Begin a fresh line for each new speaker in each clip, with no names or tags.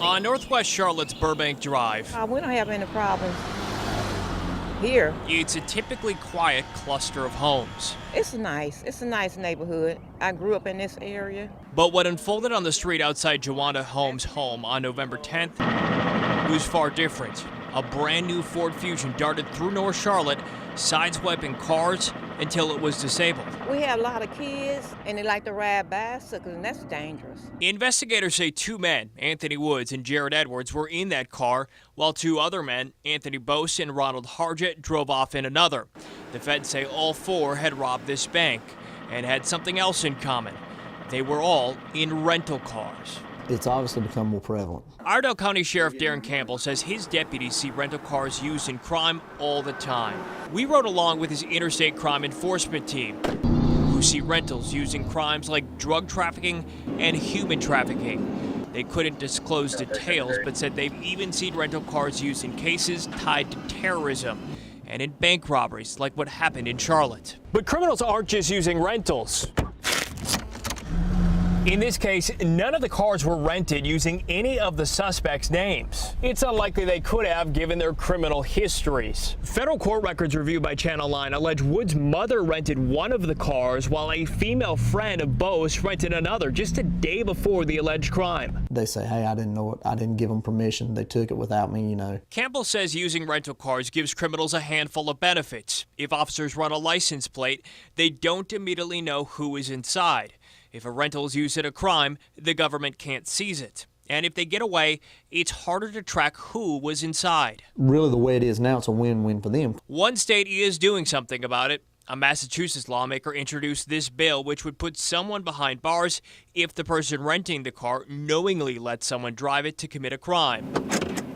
On Northwest Charlotte's Burbank Drive,
We don't have any problems here.
it's a typically quiet cluster of homes.
It's a nice neighborhood. I grew up in this area.
But what unfolded on the street outside Joanna Holmes' home on November 10th was far different. A brand new Ford Fusion darted through North Charlotte, sideswiping cars until it was disabled.
We have a lot of kids, and they like to ride bicycles, and that's dangerous.
Investigators say two men, Anthony Woods and Jared Edwards, were in that car, while two other men, Anthony Bose and Ronald Hargett, drove off in another. The feds say all four had robbed this bank and had something else in common. They were all in rental cars.
It's obviously become more prevalent.
Iredell County Sheriff Campbell says his deputies see rental cars used in crime all the time. We rode along with his interstate crime enforcement team, who see rentals used in crimes like drug trafficking and human trafficking. They couldn't disclose details, but said they've even seen rental cars used in cases tied to terrorism and in bank robberies like what happened in Charlotte. But criminals aren't just using rentals. In this case, none of the cars were rented using any of the suspects' names. It's unlikely they could have, given their criminal histories. Federal court records reviewed by Channel 9 allege Wood's mother rented one of the cars, while a female friend of Bose rented another just a day before the alleged crime.
They say, hey, I didn't know it. I didn't give them permission. They took it without me,
Campbell says using rental cars gives criminals a handful of benefits. If officers run a license plate, they don't immediately know who is inside. If a rental is used at a crime, the government can't seize it. And if they get away, it's harder to track who was inside.
Really, the way it is now, it's a win-win for them.
One state is doing something about it. A Massachusetts lawmaker introduced this bill, which would put someone behind bars if the person renting the car knowingly lets someone drive it to commit a crime.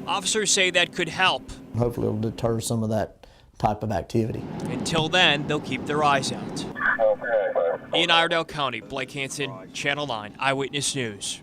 Officers say that could help.
Hopefully it'll deter some of that type of activity.
Until then, they'll keep their eyes out. In Iredell County, Blake Hansen, Channel 9 Eyewitness News.